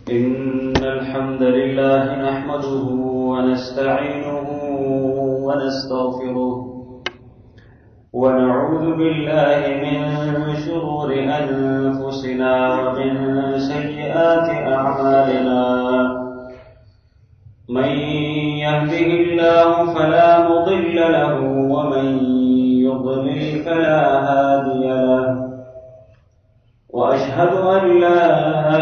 إن الحمد لله نحمده ونستعينه ونستغفره ونعوذ بالله من شرور أنفسنا ومن سيئات أعمالنا من يهده الله فلا مضل له ومن يضلل فلا هادي له وأشهد أن لا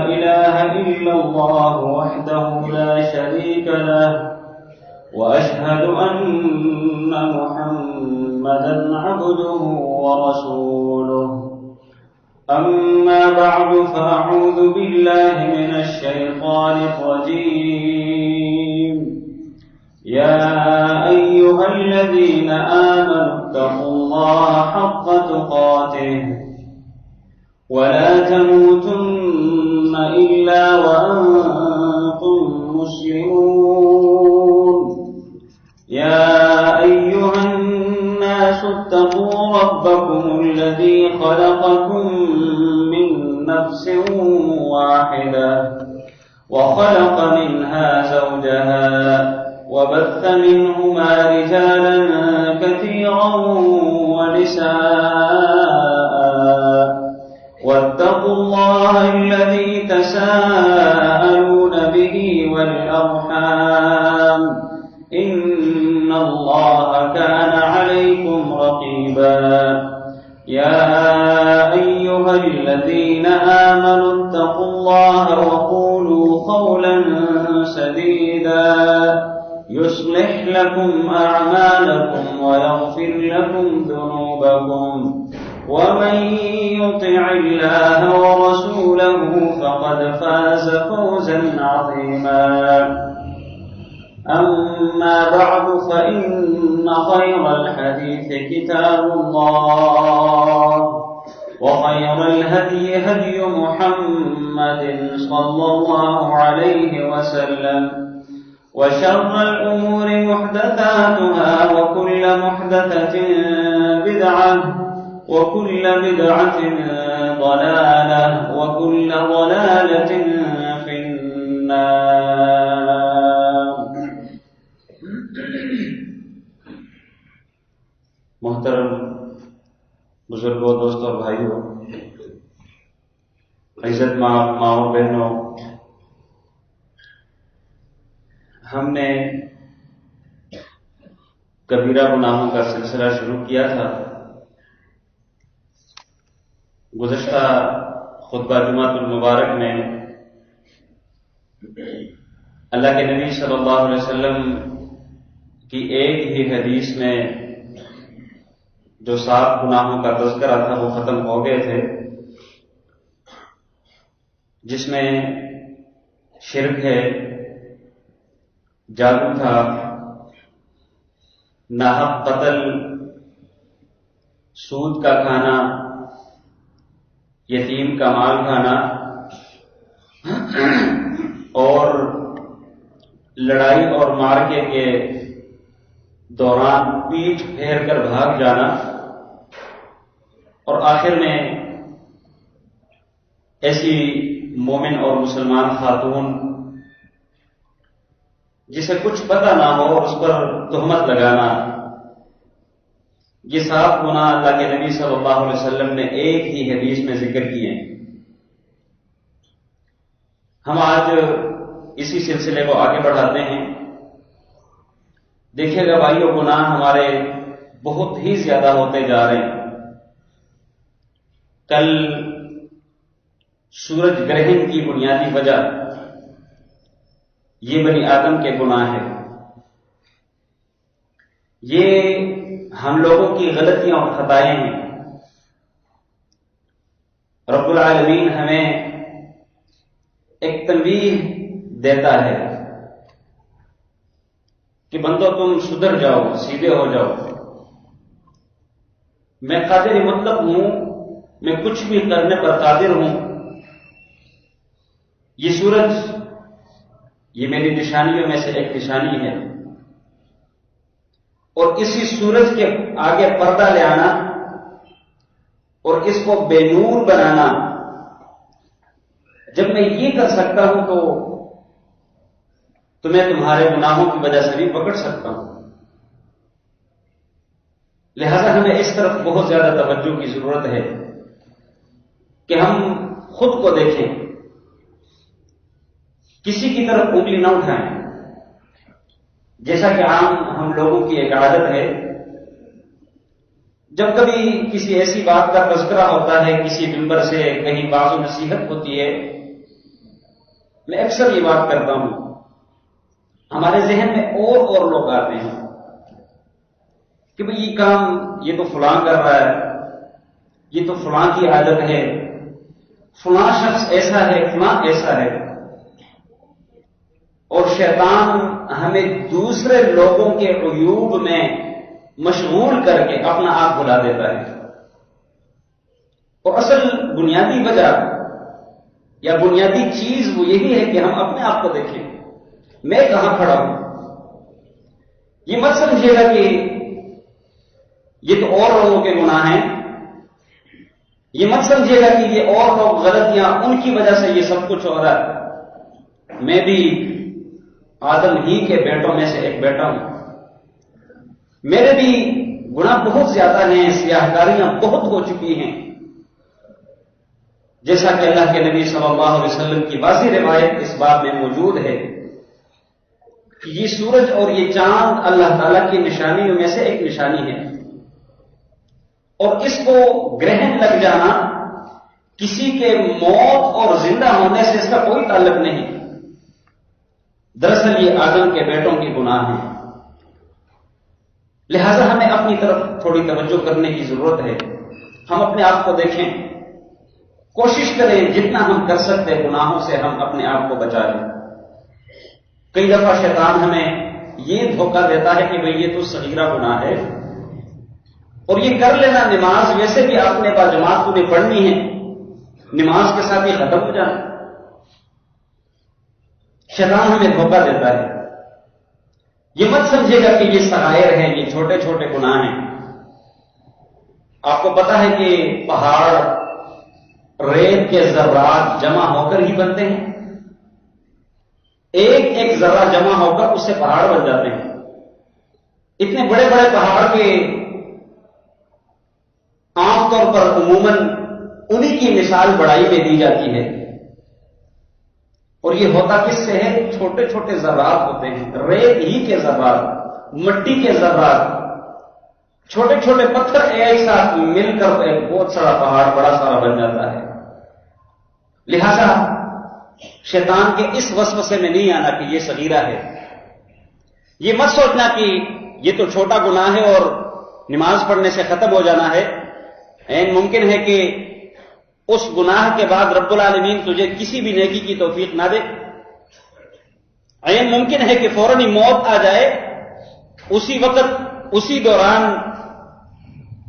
إله إلا الله وحده لا شريك له وأشهد أن محمدا عبده ورسوله أما بعد فأعوذ بالله من الشيطان الرجيم يا أيها الذين آمنوا اتقوا الله حق تقاته ولا تموتن إلا وأنتم مسلمون يا أيها الناس اتقوا ربكم الذي خلقكم من نفس واحدة وخلق منها زوجها وبث منهما رجالا كثيرا ونساء واتقوا الله الذي تساءلون به والأرحام إن الله كان عليكم رقيبا يا أيها الذين آمنوا اتقوا الله وقولوا قولا سديدا يصلح لكم أعمالكم ويغفر لكم ذنوبكم ومن يطع الله ورسوله فقد فاز فوزا عظيما أما بعد فإن خير الحديث كتاب الله وخير الهدي هدي محمد صلى الله عليه وسلم وشر الأمور محدثاتها وكل محدثة بدعة وكل بدعة ضلالة وكل ضلالة في النار. محترم بزرگوں، دوستوں اور بھائیوں، عزت ماؤں بہنوں، ہم نے کبیرہ گناہوں کا سلسلہ شروع کیا تھا. گزشتہ خطبہ جمعۃ المبارک میں اللہ کے نبی صلی اللہ علیہ وسلم کی ایک ہی حدیث میں جو 7 گناہوں کا تذکرہ تھا وہ ختم ہو گئے تھے، جس میں شرک ہے، جادو تھا، ناحق قتل، سود کا کھانا، یتیم کا مال کھانا اور لڑائی اور معرکے کے دوران پیٹھ پھیر کر بھاگ جانا، اور آخر میں ایسی مومن اور مسلمان خاتون جسے کچھ پتہ نہ ہو اس پر تہمت لگانا. یہ 7 گناہ اللہ کے نبی صلی اللہ علیہ وسلم نے ایک ہی حدیث میں ذکر کیے ہیں. ہم آج اسی سلسلے کو آگے بڑھاتے ہیں. دیکھیے گا بھائیو، گناہ ہمارے بہت ہی زیادہ ہوتے جا رہے ہیں. کل سورج گرہن کی بنیادی وجہ یہ بنی آدم کے گناہ ہے. یہ ہم لوگوں کی غلطیاں اور خطائیں ہیں. رب العالمین ہمیں ایک تنبیہ دیتا ہے کہ بندو تم سدھر جاؤ، سیدھے ہو جاؤ. میں قادر مطلب ہوں، میں کچھ بھی کرنے پر قادر ہوں. یہ سورج یہ میری نشانیوں میں سے ایک نشانی ہے، اور اسی سورج کے آگے پردہ لے آنا اور اس کو بے نور بنانا جب میں یہ کر سکتا ہوں تو میں تمہارے گناہوں کی وجہ سے بھی پکڑ سکتا ہوں. لہذا ہمیں اس طرف بہت زیادہ توجہ کی ضرورت ہے کہ ہم خود کو دیکھیں، کسی کی طرف انگلی نہ اٹھائیں. جیسا کہ عام ہم لوگوں کی ایک عادت ہے، جب کبھی کسی ایسی بات کا تذکرہ ہوتا ہے، کسی ممبر سے کہیں واعظ و نصیحت ہوتی ہے، میں اکثر یہ بات کرتا ہوں، ہمارے ذہن میں اور لوگ آتے ہیں کہ بھئی یہ کام یہ تو فلاں کر رہا ہے، یہ تو فلاں کی عادت ہے، فلاں شخص ایسا ہے، فلاں ایسا ہے. اور شیطان ہمیں دوسرے لوگوں کے عیوب میں مشغول کر کے اپنا آپ بھلا دیتا ہے. اور اصل بنیادی وجہ یا بنیادی چیز وہ یہی ہے کہ ہم اپنے آپ کو دیکھیں، میں کہاں کھڑا ہوں. یہ مت سمجھیے گا کہ یہ تو اور لوگوں کے گناہ ہیں، یہ مت سمجھیے گا کہ یہ اور لوگ غلطیاں ان کی وجہ سے یہ سب کچھ ہو رہا ہے. میں بھی آدم ہی کے بیٹوں میں سے ایک بیٹا ہوں، میرے بھی گناہ بہت زیادہ ہیں، سیاہکاریاں بہت ہو چکی ہیں. جیسا کہ اللہ کے نبی صلی اللہ علیہ وسلم کی واضح روایت اس بات میں موجود ہے کہ یہ سورج اور یہ چاند اللہ تعالیٰ کی نشانیوں میں سے ایک نشانی ہے، اور اس کو گرہن لگ جانا کسی کے موت اور زندہ ہونے سے اس کا کوئی تعلق نہیں. دراصل یہ آدم کے بیٹوں کے گناہ ہیں. لہذا ہمیں اپنی طرف تھوڑی توجہ کرنے کی ضرورت ہے. ہم اپنے آپ کو دیکھیں، کوشش کریں جتنا ہم کر سکتے گناہوں سے ہم اپنے آپ کو بچا لیں. کئی دفعہ شیطان ہمیں یہ دھوکہ دیتا ہے کہ بھئی یہ تو صغیرہ گناہ ہے، اور یہ کر لینا، نماز ویسے بھی آپ نے باجماعت کو بھی پڑھنی ہے، نماز کے ساتھ یہ ختم ہو جانا. شیطان ہمیں دھوکہ دیتا ہے. یہ مت سمجھے گا کہ یہ صغائر ہیں، یہ چھوٹے چھوٹے گناہ ہیں. آپ کو پتا ہے کہ پہاڑ ریت کے ذرات جمع ہو کر ہی بنتے ہیں. ایک ایک ذرہ جمع ہو کر اس سے پہاڑ بن جاتے ہیں. اتنے بڑے بڑے پہاڑ کے عام طور پر عموماً انہی کی مثال بڑائی میں دی جاتی ہے، اور یہ ہوتا کس سے ہے؟ چھوٹے چھوٹے ذرات ہوتے ہیں، ریت ہی کے ذرات، مٹی کے ذرات، چھوٹے چھوٹے پتھر ایک ساتھ مل کر ایک بہت سارا پہاڑ بڑا سارا بن جاتا ہے. لہذا شیطان کے اس وسوسے میں نہیں آنا کہ یہ صغیرہ ہے. یہ مت سوچنا کہ یہ تو چھوٹا گناہ ہے اور نماز پڑھنے سے ختم ہو جانا ہے. ممکن ہے کہ اس گناہ کے بعد رب العالمین تجھے کسی بھی نیکی کی توفیق نہ دے. ممکن ہے کہ فوراً ہی موت آ جائے، اسی وقت اسی دوران.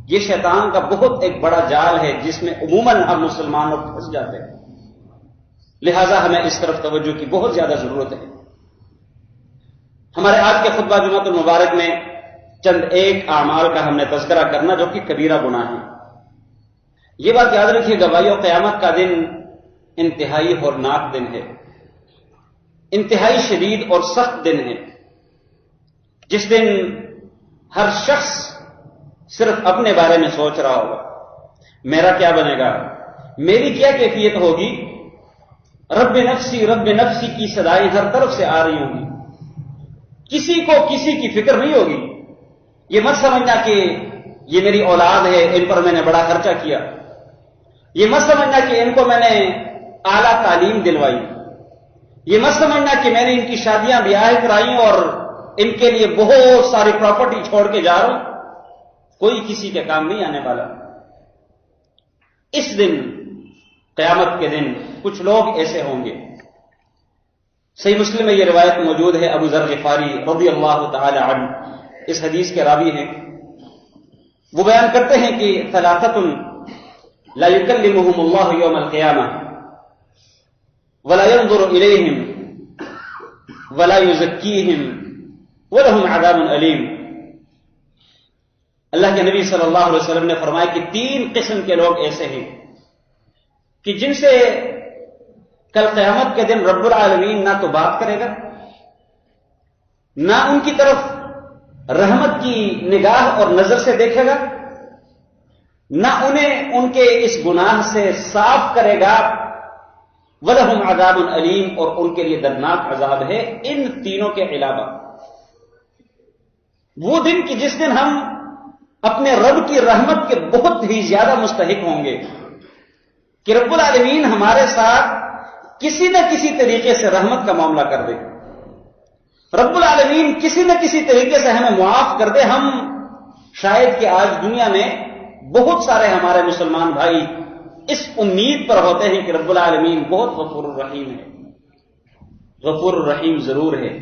یہ شیطان کا بہت ایک بڑا جال ہے جس میں عموماً ہم مسلمان لوگ پھنس جاتے ہیں. لہذا ہمیں اس طرف توجہ کی بہت زیادہ ضرورت ہے. ہمارے آج کے خطبہ جمعۃ المبارک میں چند ایک اعمال کا ہم نے تذکرہ کرنا جو کہ کبیرہ گناہ ہیں. یہ بات یاد رکھیے، گواہی و قیامت کا دن انتہائی ہولناک دن ہے، انتہائی شدید اور سخت دن ہے، جس دن ہر شخص صرف اپنے بارے میں سوچ رہا ہوگا، میرا کیا بنے گا، میری کیا کیفیت ہوگی. رب نفسی کی صدائیں ہر طرف سے آ رہی ہوں گی. کسی کو کسی کی فکر نہیں ہوگی. یہ مت سمجھنا کہ یہ میری اولاد ہے، ان پر میں نے بڑا خرچہ کیا. یہ مت سمجھنا کہ ان کو میں نے اعلیٰ تعلیم دلوائی. یہ مت سمجھنا کہ میں نے ان کی شادیاں بیاہ کرائی اور ان کے لیے بہت ساری پراپرٹی چھوڑ کے جا رہا ہوں. کوئی کسی کے کام نہیں آنے والا. اس دن، قیامت کے دن، کچھ لوگ ایسے ہوں گے. صحیح مسلم میں یہ روایت موجود ہے، ابو ذر غفاری رضی اللہ تعالی عنہ اس حدیث کے راوی ہیں. وہ بیان کرتے ہیں کہ ثلاثۃ لا يكلمهم الله يوم القيامة ولا ينظر إليهم ولا يزكيهم ولهم عذاب أليم. اللہ کے نبی صلی اللہ علیہ وسلم نے فرمایا کہ 3 قسم کے لوگ ایسے ہیں کہ جن سے کل قیامت کے دن رب العالمین نہ تو بات کرے گا، نہ ان کی طرف رحمت کی نگاہ اور نظر سے دیکھے گا، نہ انہیں ان کے اس گناہ سے صاف کرے گا، وَلَهُمْ عَذَابٌ أَلِيمٌ، اور ان کے لیے دردناک عذاب ہے ان تینوں کے علاوہ۔ وہ دن کہ جس دن ہم اپنے رب کی رحمت کے بہت ہی زیادہ مستحق ہوں گے کہ رب العالمین ہمارے ساتھ کسی نہ کسی طریقے سے رحمت کا معاملہ کر دے، رب العالمین کسی نہ کسی طریقے سے ہمیں معاف کر دے۔ ہم شاید کہ آج دنیا میں بہت سارے ہمارے مسلمان بھائی اس امید پر ہوتے ہیں کہ رب العالمین بہت غفور الرحیم ہے، غفور الرحیم ضرور ہے،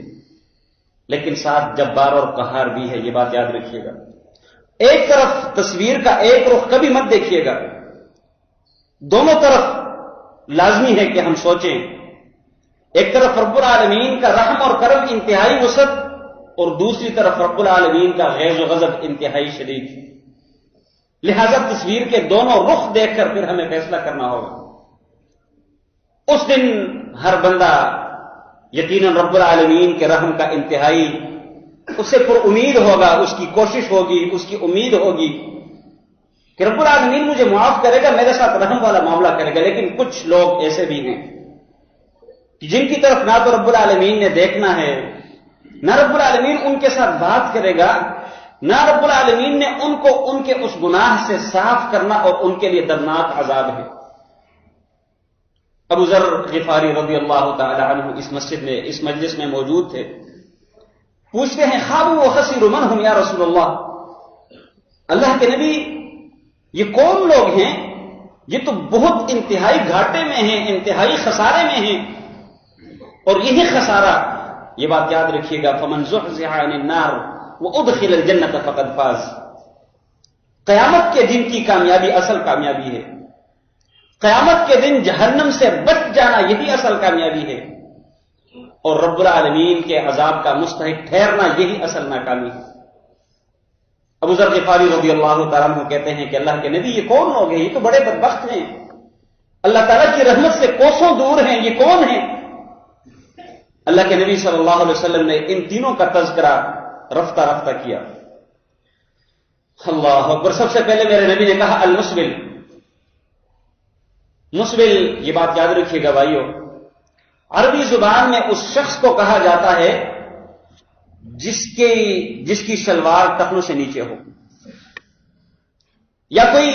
لیکن ساتھ جبار اور قہار بھی ہے، یہ بات یاد رکھیے گا۔ ایک طرف تصویر کا ایک رخ کبھی مت دیکھیے گا، دونوں طرف لازمی ہے کہ ہم سوچیں۔ ایک طرف رب العالمین کا رحم اور کرم انتہائی وسعت، اور دوسری طرف رب العالمین کا غیظ و غضب انتہائی شدید، لہذا تصویر کے دونوں رخ دیکھ کر پھر ہمیں فیصلہ کرنا ہوگا۔ اس دن ہر بندہ یقیناً رب العالمین کے رحم کا انتہائی اسے پر امید ہوگا، اس کی کوشش ہوگی، اس کی امید ہوگی کہ رب العالمین مجھے معاف کرے گا، میرے ساتھ رحم والا معاملہ کرے گا۔ لیکن کچھ لوگ ایسے بھی ہیں کہ جن کی طرف نہ تو رب العالمین نے دیکھنا ہے، نہ رب العالمین ان کے ساتھ بات کرے گا، نہ رب العالمین نے ان کو ان کے اس گناہ سے صاف کرنا، اور ان کے لیے دردناک عذاب ہے۔ ابو ذر غفاری رضی اللہ تعالی عنہ اس مسجد میں، اس مجلس میں موجود تھے۔ پوچھتے ہیں خابوا وخسروا من هم یا رسول اللہ، اللہ کے نبی یہ کون لوگ ہیں؟ یہ تو بہت انتہائی گھاٹے میں ہیں، انتہائی خسارے میں ہیں، اور یہی خسارہ، یہ بات یاد رکھیے گا، فمن زحزح عن النار وادخل الجنة فقد فاز۔ قیامت کے دن کی کامیابی اصل کامیابی ہے، قیامت کے دن جہنم سے بچ جانا یہی اصل کامیابی ہے، اور رب العالمین کے عذاب کا مستحق ٹھہرنا یہی اصل ناکامی ہے۔ ابو ذر غفاری رضی اللہ تعالیٰ عنہ کہتے ہیں کہ اللہ کے نبی یہ کون لوگ ہیں؟ یہ تو بڑے بدبخت ہیں، اللہ تعالیٰ کی رحمت سے کوسوں دور ہیں، یہ کون ہیں؟ اللہ کے نبی صلی اللہ علیہ وسلم نے ان تینوں کا تذکرہ رفتہ رفتہ کیا۔ اللہ اکبر۔ سب سے پہلے میرے نبی نے کہا المسبل۔ مسبل، یہ بات یاد رکھیے گا بھائیو، عربی زبان میں اس شخص کو کہا جاتا ہے جس کی شلوار ٹخنوں سے نیچے ہو، یا کوئی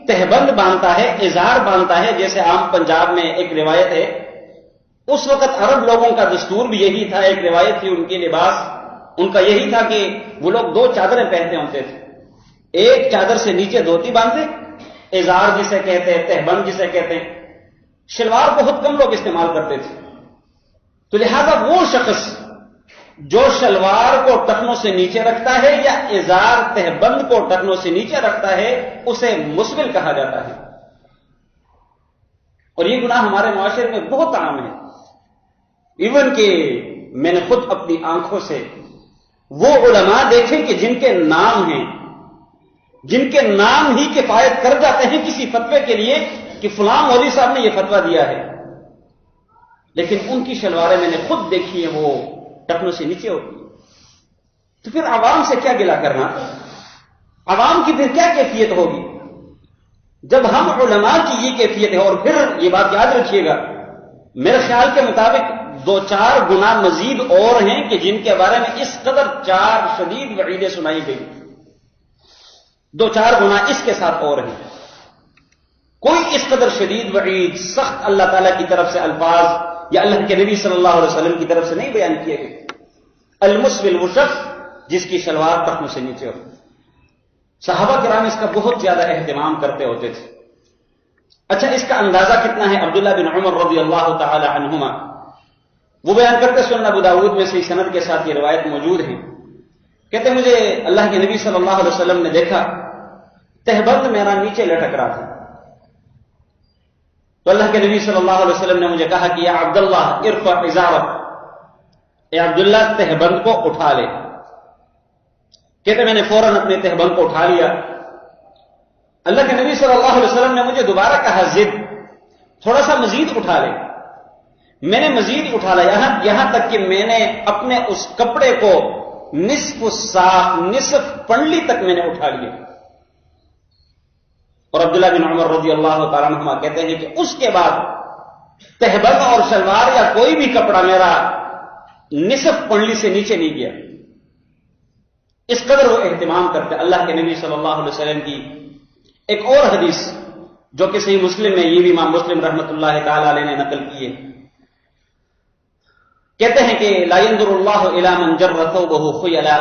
تہبند باندھتا ہے، ازار باندھتا ہے، جیسے عام پنجاب میں ایک روایت ہے، اس وقت عرب لوگوں کا دستور بھی یہی تھا، ایک روایت تھی، ان کی لباس ان کا یہی تھا کہ وہ لوگ دو چادریں پہنتے ہوتے تھے، ایک چادر سے نیچے دھوتی باندھتے، ازار جسے کہتے ہیں، تہبند جسے کہتے ہیں، شلوار بہت کم لوگ استعمال کرتے تھے۔ تو لہذا وہ شخص جو شلوار کو ٹخنوں سے نیچے رکھتا ہے یا ازار تہبند کو ٹخنوں سے نیچے رکھتا ہے، اسے مسبل کہا جاتا ہے۔ اور یہ گناہ ہمارے معاشرے میں بہت عام ہے، ایون کہ میں نے خود اپنی آنکھوں سے وہ علماء دیکھیں کہ جن کے نام ہیں، جن کے نام ہی کفایت کر جاتے ہیں کسی فتوے کے لیے کہ فلاں مولوی صاحب نے یہ فتویٰ دیا ہے، لیکن ان کی شلواریں میں نے خود دیکھی ہیں، وہ ٹخنوں سے نیچے ہوتی ہے۔ تو پھر عوام سے کیا گلہ کرنا؟ عوام کی پھر کیا کیفیت ہوگی جب ہم علماء کی یہ کیفیت ہے؟ اور پھر یہ بات یاد رکھیے گا، میرے خیال کے مطابق دو چار گناہ مزید اور ہیں کہ جن کے بارے میں اس قدر چار شدید وعیدیں سنائی گئی، دو چار گناہ اس کے ساتھ اور ہیں، کوئی اس قدر شدید وعید سخت اللہ تعالیٰ کی طرف سے الفاظ یا اللہ کے نبی صلی اللہ علیہ وسلم کی طرف سے نہیں بیان کیے گئے۔ المسبل وہ شخص جس کی شلوار ٹخنوں سے نیچے ہو۔ صحابہ کرام اس کا بہت زیادہ اہتمام کرتے ہوتے تھے۔ اچھا، اس کا اندازہ کتنا ہے؟ عبداللہ بن عمر رضی اللہ تعالی عنہما وہ بیان کرتے، سنن ابو داؤد میں صحیح سند کے ساتھ یہ روایت موجود ہے، کہتے مجھے اللہ کے نبی صلی اللہ علیہ وسلم نے دیکھا، تہبند میرا نیچے لٹک رہا تھا، تو اللہ کے نبی صلی اللہ علیہ وسلم نے مجھے کہا کہ یا عبداللہ ارفع ازارک، اے عبداللہ تہبند کو اٹھا لے۔ کہتے میں نے فوراً اپنے تہبند کو اٹھا لیا۔ اللہ کے نبی صلی اللہ علیہ وسلم نے مجھے دوبارہ کہا زد، تھوڑا سا مزید اٹھا لے۔ میں نے مزید اٹھا لیا یہاں تک کہ میں نے اپنے اس کپڑے کو نصف ساق نصف پنڈلی تک میں نے اٹھا لیا. اور عبداللہ بن عمر رضی اللہ تعالیٰ عنہما کہتے ہیں کہ اس کے بعد تہبند اور شلوار یا کوئی بھی کپڑا میرا نصف پنڈلی سے نیچے نہیں گیا. اس قدر وہ اہتمام کرتے. اللہ کے نبی صلی اللہ علیہ وسلم کی ایک اور حدیث جو کہ صحیح مسلم میں، یہ بھی امام مسلم رحمۃ اللہ تعالی علیہ نے نقل کی ہے، کہتے ہیں کہ لا ينظر اللہ الی من جر ثوبہ خیلاء،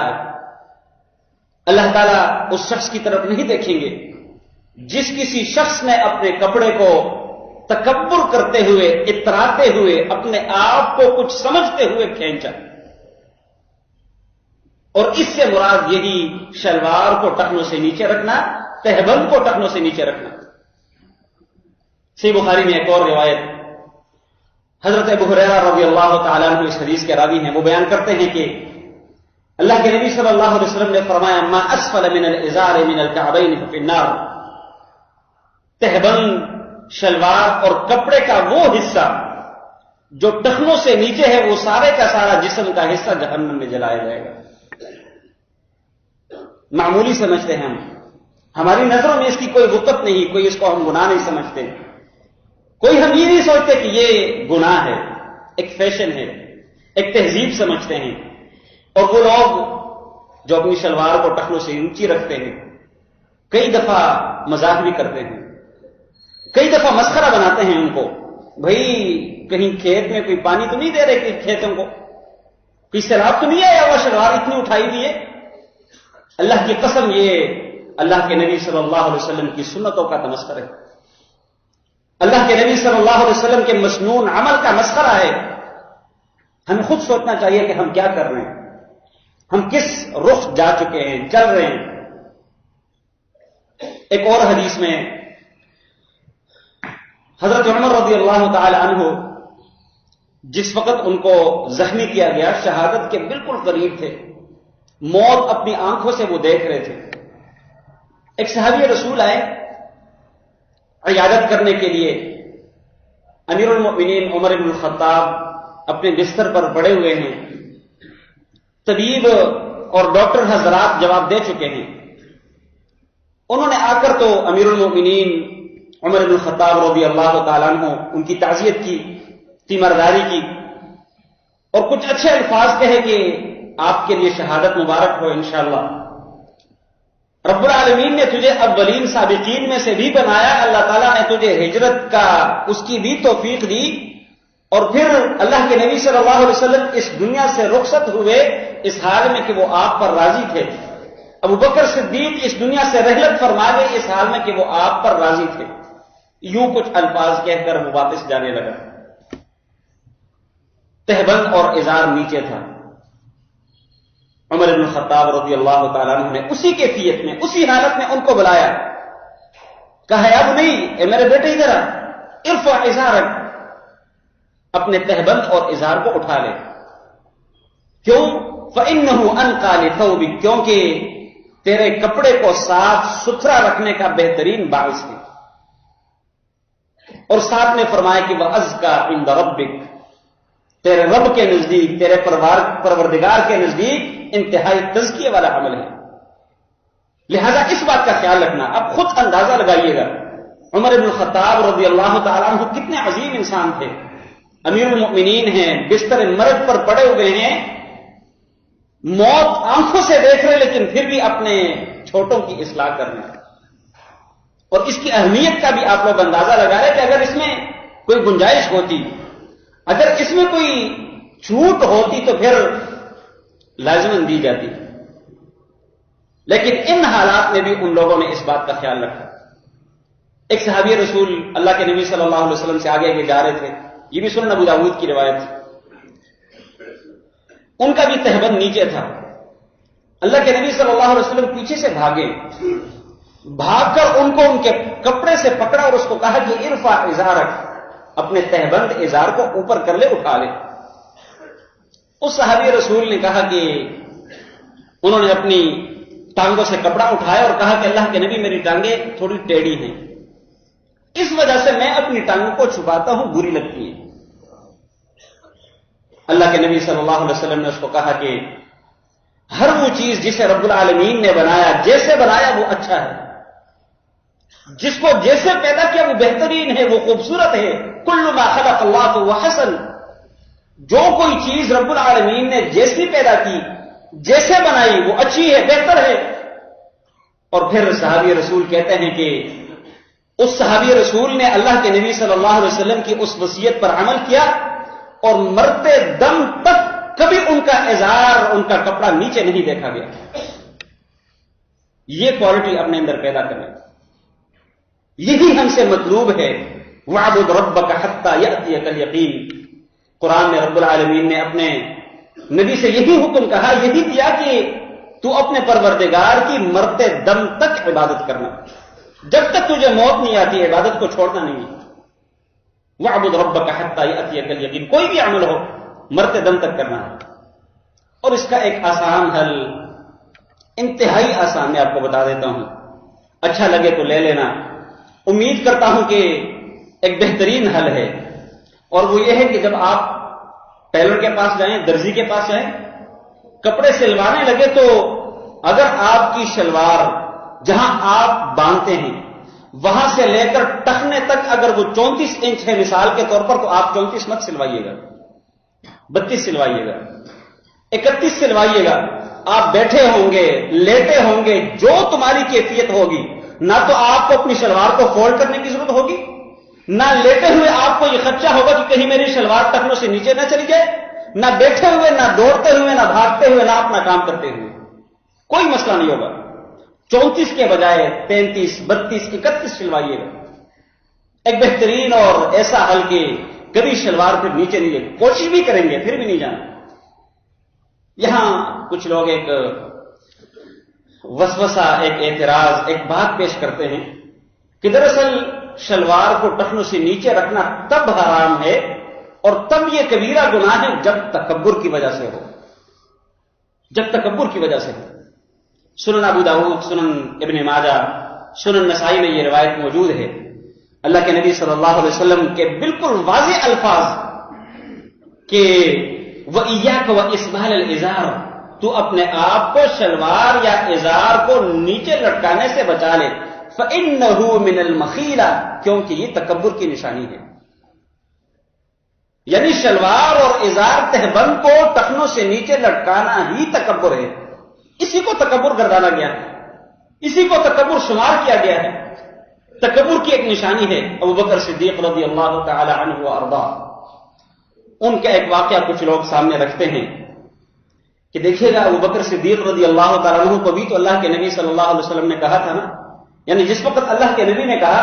اللہ تعالیٰ اس شخص کی طرف نہیں دیکھیں گے جس کسی شخص نے اپنے کپڑے کو تکبر کرتے ہوئے، اتراتے ہوئے، اپنے آپ کو کچھ سمجھتے ہوئے کھینچا. اور اس سے مراد یہی شلوار کو ٹخنوں سے نیچے رکھنا، تہبند کو ٹخنوں سے نیچے رکھنا. صحیح بخاری میں ایک اور روایت حضرت ابو ہریرہ رضی اللہ تعالیٰ عنہ اس حدیث کے راوی ہیں، وہ بیان کرتے ہیں کہ اللہ کے نبی صلی اللہ علیہ وسلم نے فرمایا ما اسفل من الازار من الكعبین ففی النار، تہبند، شلوار اور کپڑے کا وہ حصہ جو ٹخنوں سے نیچے ہے وہ سارے کا سارا جسم کا حصہ جہنم میں جلایا جائے گا. معمولی سمجھتے ہیں ہم، ہماری نظروں میں اس کی کوئی وقت نہیں، کوئی اس کو ہم گناہ نہیں سمجھتے، کوئی ہم یہ نہیں سوچتے کہ یہ گناہ ہے، ایک فیشن ہے، ایک تہذیب سمجھتے ہیں. اور وہ لوگ جو اپنی شلوار کو ٹخنوں سے اونچی رکھتے ہیں کئی دفعہ مذاق بھی کرتے ہیں، کئی دفعہ مسخرہ بناتے ہیں ان کو، بھائی کہیں کھیت میں کوئی پانی تو نہیں دے رہے کہ کھیتوں کو، کوئی سیلاب تو نہیں آیا وہ شلوار اتنی اٹھائی ہوئی ہے. اللہ کی قسم یہ اللہ کے نبی صلی اللہ علیہ وسلم کی سنتوں کا تمسخر ہے، اللہ کے نبی صلی اللہ علیہ وسلم کے مسنون عمل کا مسخرہ ہے. ہمیں خود سوچنا چاہیے کہ ہم کیا کر رہے ہیں، ہم کس رخ جا چکے ہیں، چل رہے ہیں. ایک اور حدیث میں حضرت عمر رضی اللہ تعالی عنہ جس وقت ان کو زخمی کیا گیا، شہادت کے بالکل قریب تھے، موت اپنی آنکھوں سے وہ دیکھ رہے تھے. ایک صحابی رسول آئے عیادت کرنے کے لیے. امیر المؤمنین عمر بن الخطاب اپنے بستر پر پڑے ہوئے ہیں، طبیب اور ڈاکٹر حضرات جواب دے چکے ہیں. انہوں نے آ کر تو امیر المؤمنین عمر بن الخطاب رضی اللہ تعالیٰ عنہ ان کی تعزیت کی، تیمارداری کی اور کچھ اچھے الفاظ کہے کہ آپ کے لیے شہادت مبارک ہو انشاءاللہ، رب العالمین نے تجھے اولین سابقین میں سے بھی بنایا، اللہ تعالیٰ نے تجھے ہجرت کا اس کی بھی توفیق دی، اور پھر اللہ کے نبی صلی اللہ علیہ وسلم اس دنیا سے رخصت ہوئے اس حال میں کہ وہ آپ پر راضی تھے. ابو بکر صدیق اس دنیا سے رحلت فرما گئے اس حال میں کہ وہ آپ پر راضی تھے. یوں کچھ الفاظ کہہ کر وہ واپس جانے لگا. تہبند اور ازار نیچے تھا. عمر بن الخطاب رضی اللہ تعالیٰ عنہ نے اسی کیفیت میں، اسی حالت میں ان کو بلایا، کہا اب نہیں، اے میرے بیٹے ادھر آ، ارفع ازارک، اپنے تہبند اور ازار کو اٹھا لے. کیوں؟ فإنه أنقى لثوبك، کیونکہ تیرے کپڑے کو صاف ستھرا رکھنے کا بہترین باعث ہے. اور ساتھ نے فرمایا کہ وَأَزْكَى عِندَ رَبِّكَ، تیرے رب کے نزدیک، تیرے پروردگار کے نزدیک انتہائی تزکیے والا عمل ہے. لہذا اس بات کا خیال رکھنا. اب خود اندازہ لگائیے گا عمر بن الخطاب رضی اللہ تعالیٰ عنہ کتنے عظیم انسان تھے، امیر المؤمنین ہیں، بستر مرگ پر پڑے ہوئے ہیں، موت آنکھوں سے دیکھ رہے لیکن پھر بھی اپنے چھوٹوں کی اصلاح کر رہے ہیں. اور اس کی اہمیت کا بھی آپ لوگ اندازہ لگا رہے کہ اگر اس میں کوئی گنجائش ہوتی، اگر اس میں کوئی چھوٹ ہوتی تو پھر لازماً دی جاتی، لیکن ان حالات میں بھی ان لوگوں نے اس بات کا خیال رکھا. ایک صحابی رسول اللہ کے نبی صلی اللہ علیہ وسلم سے آگے آگے جا رہے تھے، یہ بھی سنن ابو داؤد کی روایت ہے. ان کا بھی تہبند نیچے تھا. اللہ کے نبی صلی اللہ علیہ وسلم پیچھے سے بھاگے، بھاگ کر ان کو ان کے کپڑے سے پکڑا اور اس کو کہا کہ ارفع ازارک، اپنے تہبند ازار کو اوپر کر لے، اٹھا لے. اس صحابی رسول نے کہا کہ انہوں نے اپنی ٹانگوں سے کپڑا اٹھایا اور کہا کہ اللہ کے نبی میری ٹانگیں تھوڑی ٹیڑھی ہیں، اس وجہ سے میں اپنی ٹانگوں کو چھپاتا ہوں، بری لگتی ہے. اللہ کے نبی صلی اللہ علیہ وسلم نے اس کو کہا کہ ہر وہ چیز جسے رب العالمین نے بنایا، جیسے بنایا وہ اچھا ہے، جس کو جیسے پیدا کیا وہ بہترین ہے، وہ خوبصورت ہے. کل ما خلق اللہ فهو حسن. جو کوئی چیز رب العالمین نے جیسی پیدا کی، جیسے بنائی وہ اچھی ہے، بہتر ہے. اور پھر صحابی رسول کہتے ہیں کہ اس صحابی رسول نے اللہ کے نبی صلی اللہ علیہ وسلم کی اس وصیت پر عمل کیا اور مرتے دم تک کبھی ان کا ازار، ان کا کپڑا نیچے نہیں دیکھا گیا. یہ کوالٹی اپنے اندر پیدا کریں. یہی ہم سے مطلوب ہے. وَاعْبُدْ رَبَّكَ حَتَّى يَأْتِيَكَ الْيَقِينُ. قرآن میں رب العالمین نے اپنے نبی سے یہی حکم کہا، یہی دیا کہ تو اپنے پروردگار کی مرتے دم تک عبادت کرنا. جب تک تجھے موت نہیں آتی عبادت کو چھوڑنا نہیں. وَاعْبُدْ رَبَّكَ حَتَّى يَأْتِيَكَ الْيَقِينُ. کوئی بھی عمل ہو مرتے دم تک کرنا ہے. اور اس کا ایک آسان حل، انتہائی آسان، میں آپ کو بتا دیتا ہوں. اچھا لگے تو لے لینا. امید کرتا ہوں کہ ایک بہترین حل ہے، اور وہ یہ ہے کہ جب آپ ٹیلر کے پاس جائیں، درزی کے پاس جائیں، کپڑے سلوانے لگے تو اگر آپ کی شلوار جہاں آپ باندھتے ہیں وہاں سے لے کر ٹخنے تک اگر وہ 34 انچ ہے مثال کے طور پر، تو آپ 34 مت سلوائیے گا، 32 سلوائیے گا، 31 سلوائیے گا. آپ بیٹھے ہوں گے، لیٹے ہوں گے، جو تمہاری کیفیت ہوگی، نہ تو آپ کو اپنی شلوار کو فولڈ کرنے کی ضرورت ہوگی، نہ لیٹے ہوئے آپ کو یہ خدشہ ہوگا کہ کہیں میری شلوار ٹخنوں سے نیچے نہ چلی جائے، نہ بیٹھے ہوئے، نہ دوڑتے ہوئے، نہ بھاگتے ہوئے، نہ اپنا کام کرتے ہوئے. کوئی مسئلہ نہیں ہوگا. 34 کے بجائے 33، 32، 31 سلوائیے گا. ایک بہترین اور ایسا حل کہ کبھی شلوار پھر نیچے نہیں جائے. کوشش بھی کریں گے پھر بھی نہیں جانا. یہاں کچھ لوگ ایک وسوسہ، ایک اعتراض، ایک بات پیش کرتے ہیں کہ دراصل شلوار کو ٹخنوں سے نیچے رکھنا تب حرام ہے اور تب یہ کبیرہ گناہ ہے جب تکبر کی وجہ سے ہو. جب تکبر کی وجہ سے ہو. سنن ابو داؤد، سنن ابن ماجہ، سنن نسائی میں یہ روایت موجود ہے. اللہ کے نبی صلی اللہ علیہ وسلم کے بالکل واضح الفاظ کہ وَإِيَّاكَ وَإِسْبَالَ الْإِزَارِ، تو اپنے آپ کو شلوار یا ازار کو نیچے لٹکانے سے بچا لے. فَإِنَّهُ مِنَ الْمَخِيلَةِ، کیونکہ یہ تکبر کی نشانی ہے. یعنی شلوار اور ازار تہبند کو ٹخنوں سے نیچے لٹکانا ہی تکبر ہے. اسی کو تکبر گردانا گیا ہے، اسی کو تکبر شمار کیا گیا ہے. تکبر کی ایک نشانی ہے. ابو بکر صدیق رضی اللہ تعالی عنہ وارضاہ، ان کا ایک واقعہ کچھ لوگ سامنے رکھتے ہیں کہ دیکھیے گا ابو بکر صدیق رضی اللہ تعالی عنہ کو بھی تو اللہ کے نبی صلی اللہ علیہ وسلم نے کہا تھا نا، یعنی جس وقت اللہ کے نبی نے کہا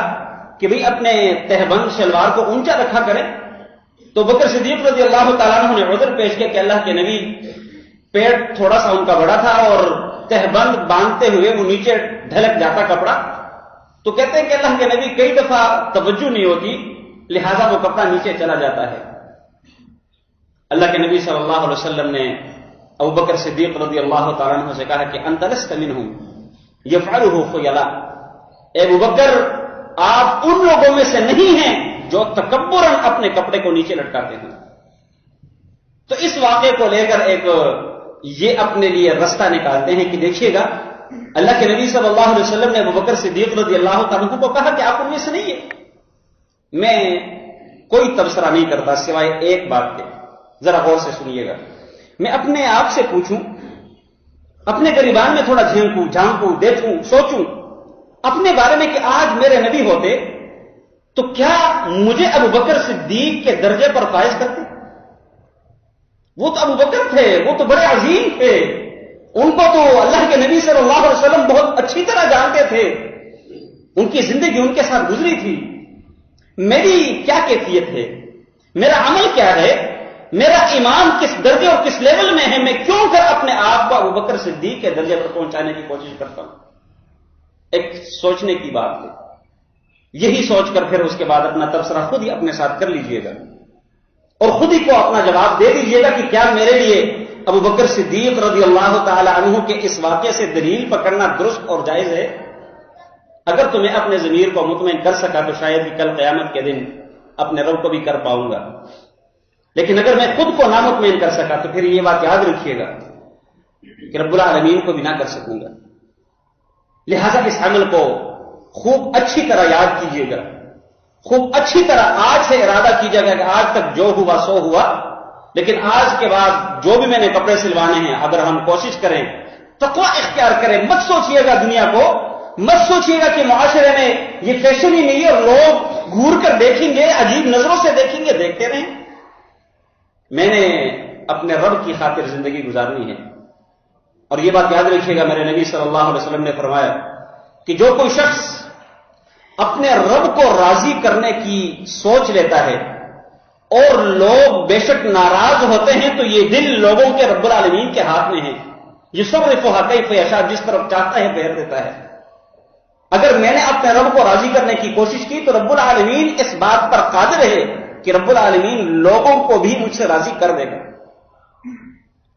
کہ بھئی اپنے تہبند شلوار کو اونچا رکھا کریں، تو بکر صدیق رضی اللہ تعالیٰ عنہ نے عذر پیش کیا کہ اللہ کے نبی پیٹ تھوڑا سا ان کا بڑا تھا اور تہبند باندھتے ہوئے وہ نیچے ڈھلک جاتا کپڑا. تو کہتے ہیں کہ اللہ کے نبی کئی دفعہ توجہ نہیں ہوتی، لہذا وہ کپڑا نیچے چلا جاتا ہے. اللہ کے نبی صلی اللہ علیہ وسلم نے ابو بکر صدیق رضی اللہ تعالیٰ عنہ سے کہا کہ انت لست منہم یفعلہ خیلا، اے ابو بکر آپ ان لوگوں میں سے نہیں ہیں جو تکبراً اپنے کپڑے کو نیچے لٹکاتے ہیں. تو اس واقعے کو لے کر ایک یہ اپنے لیے رستہ نکالتے ہیں کہ دیکھیے گا اللہ کے نبی صلی اللہ علیہ وسلم نے ابو بکر صدیق رضی اللہ تعالیٰ عنہ کو کہا کہ آپ ان میں سے نہیں ہیں. میں کوئی تبصرہ نہیں کرتا سوائے ایک بات کے، ذرا غور سے سنیے گا. میں اپنے آپ سے پوچھوں، اپنے گریبان میں تھوڑا جھانکوں، دیکھوں، سوچوں اپنے بارے میں کہ آج میرے نبی ہوتے تو کیا مجھے ابو بکر صدیق کے درجے پر فائز کرتے؟ وہ تو ابو بکر تھے، وہ تو بڑے عظیم تھے، ان کو تو اللہ کے نبی صلی اللہ علیہ وسلم بہت اچھی طرح جانتے تھے، ان کی زندگی ان کے ساتھ گزری تھی. میری کیا کیفیت ہے، میرا عمل کیا ہے، میرا ایمان کس درجے اور کس لیول میں ہے، میں کیوں کر اپنے آپ کو ابو بکر صدیق کے درجے پر پہنچانے کی کوشش کرتا ہوں. ایک سوچنے کی بات ہے. یہی سوچ کر پھر اس کے بعد اپنا تبصرہ خود ہی اپنے ساتھ کر لیجئے گا اور خود ہی کو اپنا جواب دے دیجئے گا کہ کیا میرے لیے ابو بکر صدیق رضی اللہ تعالی عنہ کے اس واقعے سے دلیل پکڑنا درست اور جائز ہے؟ اگر تمہیں اپنے ضمیر کو مطمئن کر سکا تو شاید ہی کل قیامت کے دن اپنے رب کو بھی کر پاؤں گا. لیکن اگر میں خود کو نامطمئن کر سکا تو پھر یہ بات یاد رکھیے گا کہ رب العالمین کو بھی نہ کر سکوں گا. لہذا اس عمل کو خوب اچھی طرح یاد کیجیے گا, خوب اچھی طرح آج سے ارادہ کیجیے گا کہ آج تک جو ہوا سو ہوا, لیکن آج کے بعد جو بھی میں نے کپڑے سلوانے ہیں اگر ہم کوشش کریں, تقویٰ اختیار کریں. مت سوچیے گا دنیا کو, مت سوچیے گا کہ معاشرے میں یہ فیشن ہی نہیں ہے اور لوگ گھور کر دیکھیں گے, عجیب نظروں سے دیکھیں گے, دیکھتے رہیں. میں نے اپنے رب کی خاطر زندگی گزارنی ہے. اور یہ بات یاد رکھیے گا, میرے نبی صلی اللہ علیہ وسلم نے فرمایا کہ جو کوئی شخص اپنے رب کو راضی کرنے کی سوچ لیتا ہے اور لوگ بے شک ناراض ہوتے ہیں تو یہ دل لوگوں کے رب العالمین کے ہاتھ میں ہے. یہ صرفها کیف یشاء, جس طرف چاہتا ہے پھیر دیتا ہے. اگر میں نے اپنے رب کو راضی کرنے کی کوشش کی تو رب العالمین اس بات پر قادر ہے کہ رب العالمین لوگوں کو بھی مجھ سے راضی کر دے گا.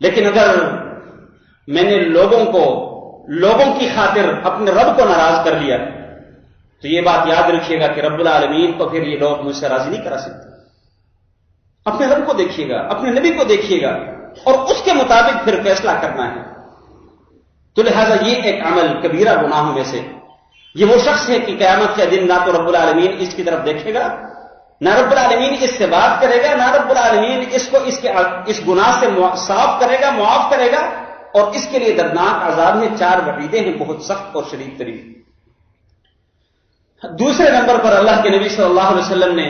لیکن اگر میں نے لوگوں کی خاطر اپنے رب کو ناراض کر لیا تو یہ بات یاد رکھیے گا کہ رب العالمین کو پھر یہ لوگ مجھ سے راضی نہیں کرا سکتے. اپنے رب کو دیکھیے گا, اپنے نبی کو دیکھیے گا اور اس کے مطابق پھر فیصلہ کرنا ہے. تو لہذا یہ ایک عمل کبیرہ گناہوں میں سے, یہ وہ شخص ہے کہ قیامت کے دن نہ تو رب العالمین اس کی طرف دیکھے گا, نہ رب العالمین اس سے بات کرے گا, نہ رب العالمین اس کو اس گناہ سے صاف کرے گا, معاف کرے گا. اور اس کے لیے دردناک عذاب ہے, 4 وعیدیں ہیں بہت سخت اور شدید ترین. دوسرے نمبر پر اللہ کے نبی صلی اللہ علیہ وسلم نے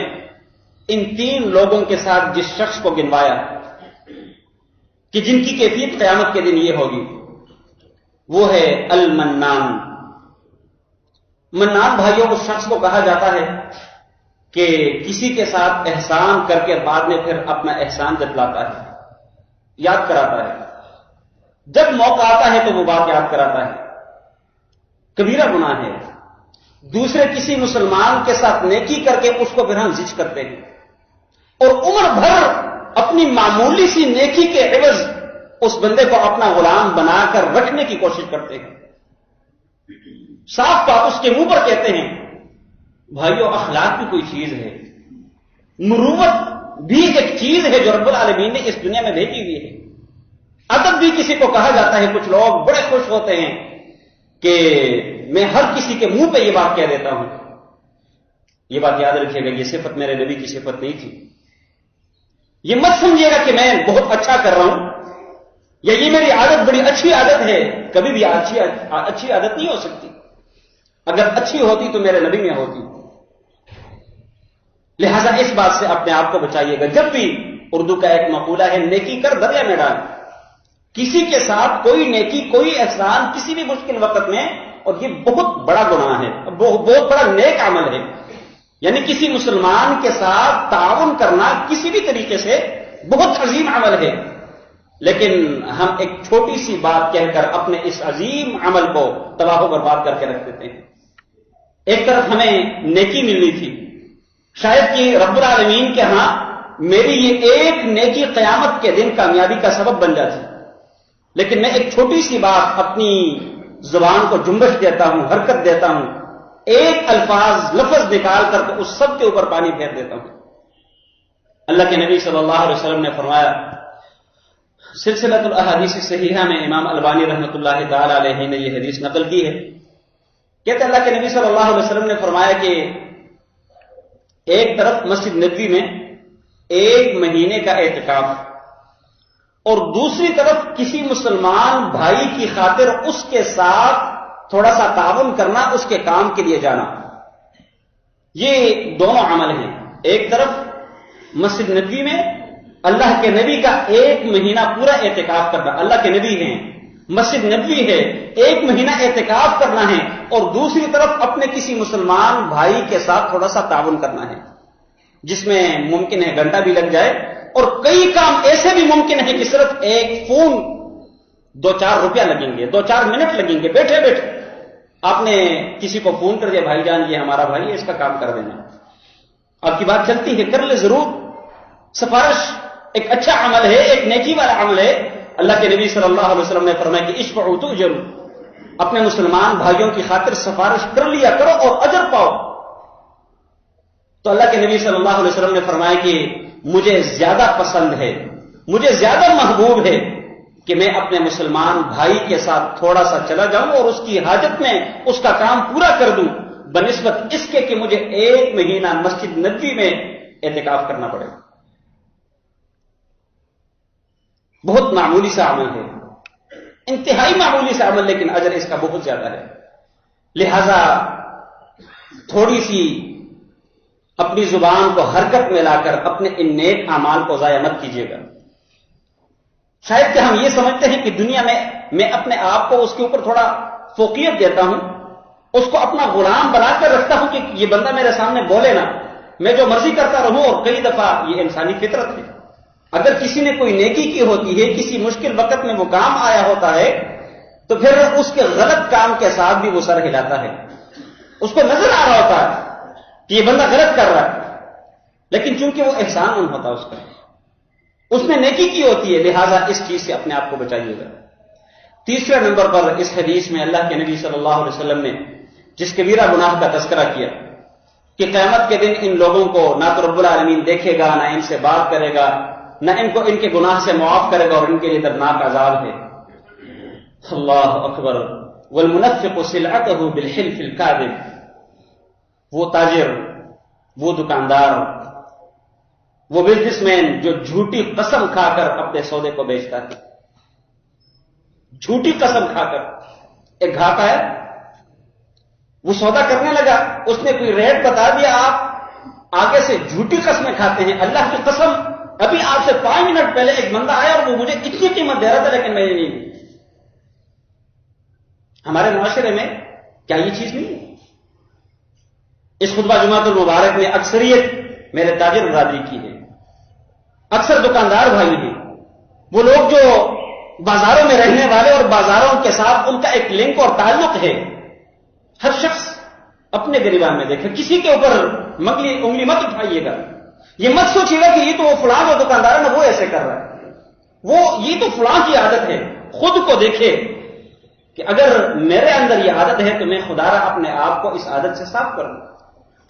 ان 3 لوگوں کے ساتھ جس شخص کو گنوایا کہ جن کی کیفیت قیامت کے دن یہ ہوگی, وہ ہے المنان. منان بھائیوں اس شخص کو کہا جاتا ہے کہ کسی کے ساتھ احسان کر کے بعد میں پھر اپنا احسان جتلاتا ہے, یاد کراتا ہے. جب موقع آتا ہے تو وہ بات یاد کراتا ہے. کبیرہ گناہ ہے. دوسرے کسی مسلمان کے ساتھ نیکی کر کے اس کو پھر ہم زج کرتے ہیں اور عمر بھر اپنی معمولی سی نیکی کے عوض اس بندے کو اپنا غلام بنا کر رکھنے کی کوشش کرتے ہیں. صاف بات اس کے منہ پر کہتے ہیں. بھائیو, اخلاق بھی کوئی چیز ہے, مروت بھی ایک چیز ہے جو رب العالمین نے اس دنیا میں بھیجی ہوئی ہے. ادب بھی کسی کو کہا جاتا ہے. کچھ لوگ بڑے خوش ہوتے ہیں کہ میں ہر کسی کے منہ پہ یہ بات کہہ دیتا ہوں. یہ بات یاد رکھیے گا, یہ صفت میرے نبی کی صفت نہیں تھی. یہ مت سمجھیے گا کہ میں بہت اچھا کر رہا ہوں یا یہ میری عادت بڑی اچھی عادت ہے. کبھی بھی اچھی عادت نہیں ہو سکتی. اگر اچھی ہوتی تو میرے نبی میں ہوتی. لہذا اس بات سے اپنے آپ کو بچائیے گا. جب بھی اردو کا ایک مقولہ ہے, نیکی کر دریا میں ڈال. کسی کے ساتھ کوئی نیکی, کوئی احسان کسی بھی مشکل وقت میں, اور یہ بہت بڑا گناہ ہے, بہت بڑا نیک عمل ہے. یعنی کسی مسلمان کے ساتھ تعاون کرنا کسی بھی طریقے سے بہت عظیم عمل ہے. لیکن ہم ایک چھوٹی سی بات کہہ کر اپنے اس عظیم عمل کو تباہ و برباد کر کے رکھ دیتے ہیں. ایک طرف ہمیں نیکی ملنی تھی, شاید کہ رب العالمین کے ہاں میری یہ ایک نیکی قیامت کے دن کامیابی کا سبب بن جاتی, لیکن میں ایک چھوٹی سی بات اپنی زبان کو جنبش دیتا ہوں, حرکت دیتا ہوں, ایک لفظ نکال کر تو اس سب کے اوپر پانی پھیر دیتا ہوں. اللہ کے نبی صلی اللہ علیہ وسلم نے فرمایا, سلسلۃ الاحادیث صحیحہ میں امام البانی رحمۃ اللہ تعالی علیہ نے یہ حدیث نقل کی ہے. کہتے اللہ کے نبی صلی اللہ علیہ وسلم نے فرمایا کہ ایک طرف مسجد نبوی میں 1 مہینے کا اعتکاف اور دوسری طرف کسی مسلمان بھائی کی خاطر اس کے ساتھ تھوڑا سا تعاون کرنا, اس کے کام کے لیے جانا. یہ دونوں عمل ہیں. ایک طرف مسجد نبوی میں اللہ کے نبی کا 1 مہینہ پورا اعتکاف کرنا, اللہ کے نبی ہیں, مسجد نبوی ہے, 1 مہینہ اعتکاف کرنا ہے, اور دوسری طرف اپنے کسی مسلمان بھائی کے ساتھ تھوڑا سا تعاون کرنا ہے, جس میں ممکن ہے گھنٹہ بھی لگ جائے, اور کئی کام ایسے بھی ممکن ہے کہ صرف ایک فون 2-4 روپیہ لگیں گے, 2-4 منٹ لگیں گے. بیٹھے بیٹھے آپ نے کسی کو فون کر دیا, بھائی جان یہ ہمارا بھائی ہے, اس کا کام کر دینا. آپ کی بات چلتی ہے, کر لے ضرور. سفارش ایک اچھا عمل ہے, ایک نیکی والا عمل ہے. اللہ کے نبی صلی اللہ علیہ وسلم نے فرمایا کہ اشفعوا تؤجروا, اپنے مسلمان بھائیوں کی خاطر سفارش کر لیا کرو اور اجر پاؤ. تو اللہ کے نبی صلی اللہ علیہ وسلم نے فرمایا کہ مجھے زیادہ پسند ہے، مجھے زیادہ محبوب ہے کہ میں اپنے مسلمان بھائی کے ساتھ تھوڑا سا چلا جاؤں اور اس کی حاجت میں اس کا کام پورا کر دوں، بنسبت اس کے کہ مجھے 1 مہینہ مسجد نبوی میں اعتکاف کرنا پڑے۔ بہت معمولی سا عمل ہے، انتہائی معمولی سا عمل، لیکن اجر اس کا بہت زیادہ ہے۔ لہذا تھوڑی سی اپنی زبان کو حرکت میں لا کر اپنے ان نیک اعمال کو ضائع مت کیجیے گا۔ شاید کہ ہم یہ سمجھتے ہیں کہ دنیا میں اپنے آپ کو اس کے اوپر تھوڑا فوقیت دیتا ہوں، اس کو اپنا غلام بنا کر رکھتا ہوں کہ یہ بندہ میرے سامنے بولے نا، میں جو مرضی کرتا رہوں، اور کئی دفعہ یہ انسانی فطرت ہے۔ اگر کسی نے کوئی نیکی کی ہوتی ہے، کسی مشکل وقت میں وہ کام آیا ہوتا ہے، تو پھر اس کے غلط کام کے ساتھ بھی وہ سر ہلاتا ہے۔ اس کو نظر آ رہا ہوتا ہے کہ یہ بندہ غلط کر رہا ہے، لیکن چونکہ وہ احسان نہیں ہوتا اس کا، اس نے نیکی کی ہوتی ہے، لہذا اس چیز سے اپنے آپ کو بچائیے گا۔ تیسرے نمبر پر اس حدیث میں اللہ کے نبی صلی اللہ علیہ وسلم نے جس کبیرہ گناہ کا تذکرہ کیا کہ قیامت کے دن ان لوگوں کو نہ تو رب العالمین دیکھے گا، نہ ان سے بات کرے گا، نہ ان کو ان کے گناہ سے معاف کرے گا، اور ان کے لیے دردناک عذاب ہے۔ اللہ اکبر۔ والمنفق سلعته بالحلف الكاذب، وہ تاجر، وہ دکاندار، وہ بزنس مین جو جھوٹی قسم کھا کر اپنے سودے کو بیچتا ہے، جھوٹی قسم کھا کر۔ ایک گھاٹا ہے، وہ سودا کرنے لگا، اس نے کوئی ریٹ بتا دیا، آپ آگے سے جھوٹی قسمیں کھاتے ہیں۔ اللہ کی قسم، ابھی آپ سے 5 منٹ پہلے ایک بندہ آیا اور وہ مجھے اتنی قیمت دے رہا تھا، لیکن میں نے نہیں دی۔ ہمارے معاشرے میں کیا یہ چیز نہیں ہے؟ اس خطبہ جمعۃ المبارک میں اکثریت میرے تاجر برادری کی ہے، اکثر دکاندار بھائی ہیں، وہ لوگ جو بازاروں میں رہنے والے اور بازاروں کے ساتھ ان کا ایک لنک اور تعلق ہے۔ ہر شخص اپنے گریبان میں دیکھے، کسی کے اوپر انگلی مت اٹھائیے گا، یہ مت سوچیے گا کہ یہ تو وہ فلاں جو دکاندار ہے نا وہ ایسے کر رہا ہے، یہ تو فلاں کی عادت ہے۔ خود کو دیکھے کہ اگر میرے اندر یہ عادت ہے تو میں خدا را اپنے آپ کو اس عادت سے صاف کروں،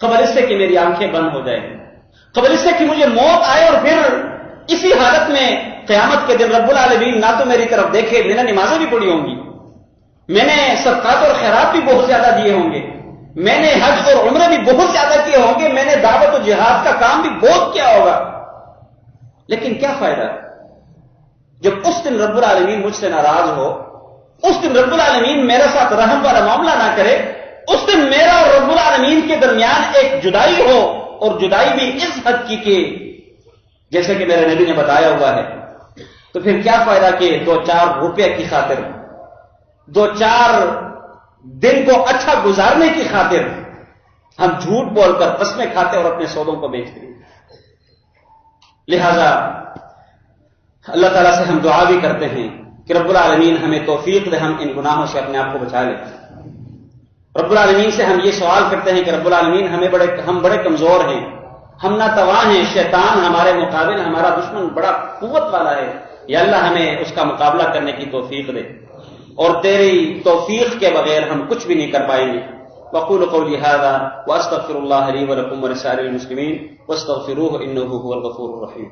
قبل اس سے کہ میری آنکھیں بند ہو جائیں، قبل اس سے کہ مجھے موت آئے اور پھر اسی حالت میں قیامت کے دن رب العالمین نہ تو میری طرف دیکھے۔ میں نے نمازیں بھی پڑھی ہوں گی، میں نے صدقات اور خیرات بھی بہت زیادہ دیے ہوں گے، میں نے حج اور عمرے بھی بہت زیادہ کیے ہوں گے، میں نے دعوت و جہاد کا کام بھی بہت کیا ہوگا، لیکن کیا فائدہ جب اس دن رب العالمین مجھ سے ناراض ہو، اس دن رب العالمین میرے ساتھ رحم والا معاملہ نہ کرے، اس دن میرا اور رب العالمین کے درمیان ایک جدائی ہو، اور جدائی بھی اس حد کی کہ جیسے کہ میرے نبی نے بتایا ہوا ہے۔ تو پھر کیا فائدہ کہ 2-4 روپے کی خاطر، 2-4 دن کو اچھا گزارنے کی خاطر ہم جھوٹ بول کر قسمیں کھاتے اور اپنے سودوں کو بیچتے ہیں۔ لہذا اللہ تعالیٰ سے ہم دعا بھی کرتے ہیں کہ رب العالمین ہمیں توفیق دے، ہم ان گناہوں سے اپنے آپ کو بچا لیں۔ رب العالمین سے ہم یہ سوال کرتے ہیں کہ رب العالمین ہم بڑے کمزور ہیں، ہم ناتواں ہیں، شیطان ہمارے مقابل، ہمارا دشمن بڑا قوت والا ہے، یا اللہ ہمیں اس کا مقابلہ کرنے کی توفیق دے، اور تیری توفیق کے بغیر ہم کچھ بھی نہیں کر پائیں گے۔ وقول قولی هذا واستغفر الله لي ولكم ولسائر المسلمين واستغفروه انه هو الغفور الرحيم۔